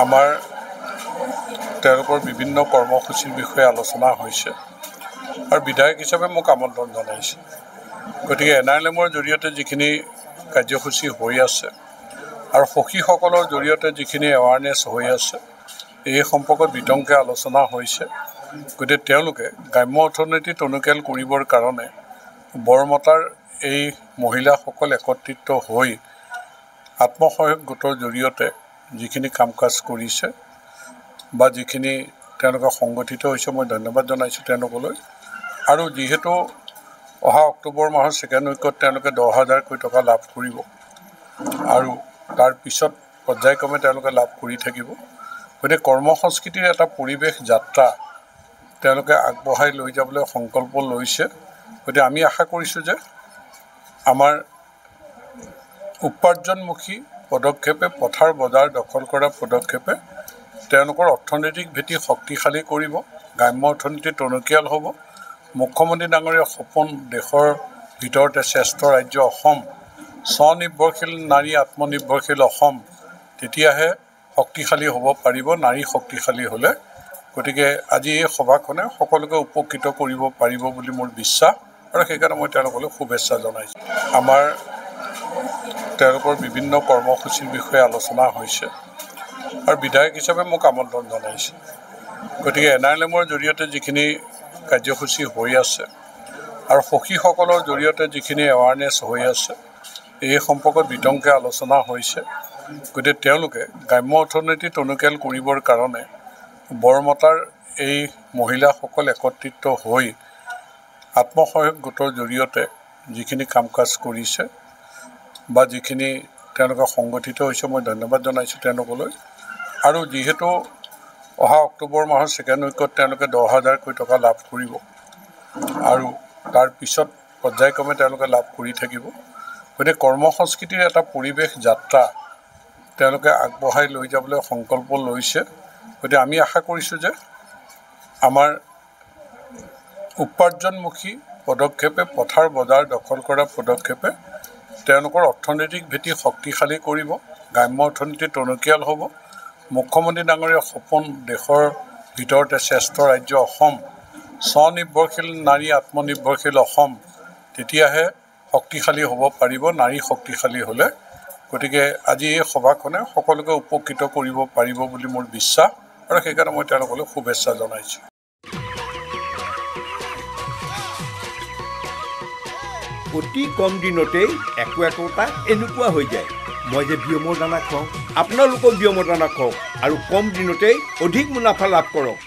আমাৰ তেওঁলোকৰ বিভিন্ন কৰ্মসূচীৰ বিষয়ে আলোচনা হৈছে আৰু বিধায়ক হিচাপে মোক আমন্ত্ৰণ জনাইছে। গতিকে NRLMৰ জৰিয়তে যিখিনি কাৰ্যসূচী হৈ আছে আৰু সখীসকলৰ জৰিয়তে যিখিনি এৱাৰনেছ হৈ আছে এই সম্পৰ্কত বিতংকৈ আলোচনা হৈছে। গতিকে তেওঁলোকে গ্ৰাম্য অৰ্থনীতি টনকিয়াল কৰিবৰ কাৰণে বৰমতাৰ এই মহিলাসকল একত্ৰিত হৈ আত্মসহায়ক গোটৰ জৰিয়তে যিখিনি কাম কাজ কৰিছে বা যিখিনি তেওঁলোকে সংগঠিত হৈছে মই ধন্যবাদ জনাইছোঁ তেওঁলোকলৈ। আৰু যিহেতু অহা অক্টোবৰ মাহৰ ছেকেণ্ড উইকত তেওঁলোকে 10,000 কোটি টকা লাভ কৰিব আৰু তাৰ পিছত পৰ্যায়ক্ৰমে তেওঁলোকে লাভ কৰি থাকিব। গতিকে কৰ্মসংস্কৃতিৰ এটা পৰিৱেশ যাত্ৰা তেওঁলোকে আগবঢ়াই লৈ যাবলৈ সংকল্প লৈছে। গতিকে আমি আশা কৰিছোঁ যে আমাৰ উপাৰ্জনমুখী পদক্ষেপে পথাৰ বজাৰ দখল কৰা পদক্ষেপে তেওঁলোকৰ অৰ্থনৈতিক ভেটি শক্তিশালী কৰিব, গ্ৰাম্য অৰ্থনীতি টনকিয়াল হ'ব। মুখ্যমন্ত্ৰী ডাঙৰীয়াৰ সপোন দেশৰ ভিতৰতে শ্ৰেষ্ঠ ৰাজ্য অসম, স্বনিৰ্ভৰশীল নাৰী আত্মনিৰ্ভৰশীল অসম, তেতিয়াহে শক্তিশালী হ'ব পাৰিব নাৰী শক্তিশালী হ'লে। গতিকে আজি এই সভাখনে সকলোকে উপকৃত কৰিব পাৰিব বুলি মোৰ বিশ্বাস আৰু সেইকাৰণে মই তেওঁলোকলৈ শুভেচ্ছা জনাইছোঁ। আমাৰ তেওঁলোকৰ বিভিন্ন কৰ্মসূচীৰ বিষয়ে আলোচনা হৈছে আৰু বিধায়ক হিচাপে মোক আমন্ত্ৰণ জনাইছে। গতিকে NRLMৰ জৰিয়তে যিখিনি কাৰ্যসূচী হৈ আছে আৰু সখীসকলৰ জৰিয়তে যিখিনি এৱাৰনেছ হৈ আছে এই সম্পৰ্কত বিতংকৈ আলোচনা হৈছে। গতিকে তেওঁলোকে গ্ৰাম্য অৰ্থনীতি টনকিয়াল কৰিবৰ কাৰণে বৰমতাৰ এই মহিলাসকল একত্ৰিত হৈ আত্মসহায়ক গোটৰ জৰিয়তে যিখিনি কাম কাজ কৰিছে বা যিখিনি তেওঁলোকে সংগঠিত হৈছে মই ধন্যবাদ জনাইছোঁ তেওঁলোকলৈ। আৰু যিহেতু অহা অক্টোবৰ মাহৰ ছেকেণ্ড উইকত তেওঁলোকে 10,000 কোটি টকা লাভ কৰিব আৰু তাৰ পিছত পৰ্যায়ক্ৰমে তেওঁলোকে লাভ কৰি থাকিব। গতিকে কৰ্মসংস্কৃতিৰ এটা পৰিৱেশ যাত্ৰা তেওঁলোকে আগবঢ়াই লৈ যাবলৈ সংকল্প লৈছে। গতিকে আমি আশা কৰিছোঁ যে আমাৰ উপাৰ্জনমুখী পদক্ষেপে পথাৰ বজাৰ দখল কৰা পদক্ষেপে তেওঁলোকৰ অৰ্থনৈতিক ভেটি শক্তিশালী কৰিব, গ্ৰাম্য অৰ্থনীতি টনকিয়াল হ'ব। মুখ্যমন্ত্ৰী ডাঙৰীয়াৰ সপোন দেশৰ ভিতৰতে শ্ৰেষ্ঠ ৰাজ্য অসম, স্বনিৰ্ভৰশীল নাৰী আত্মনিৰ্ভৰশীল অসম, তেতিয়াহে শক্তিশালী হ'ব পাৰিব নাৰী শক্তিশালী হ'লে। গতিকে আজি এই সভাখনে সকলোকে উপকৃত কৰিব পাৰিব বুলি মোৰ বিশ্বাস আৰু সেইকাৰণে মই তেওঁলোকলৈ শুভেচ্ছা জনাইছোঁ। অতি কম দিনতেই একোটা এনেকুৱা হৈ যায়। মই যে বিয়মৰ দানা খুৱাওঁ, আপোনালোকেও বিয়মৰ দানা খুৱাওক আৰু কম দিনতেই অধিক মুনাফা লাভ কৰক।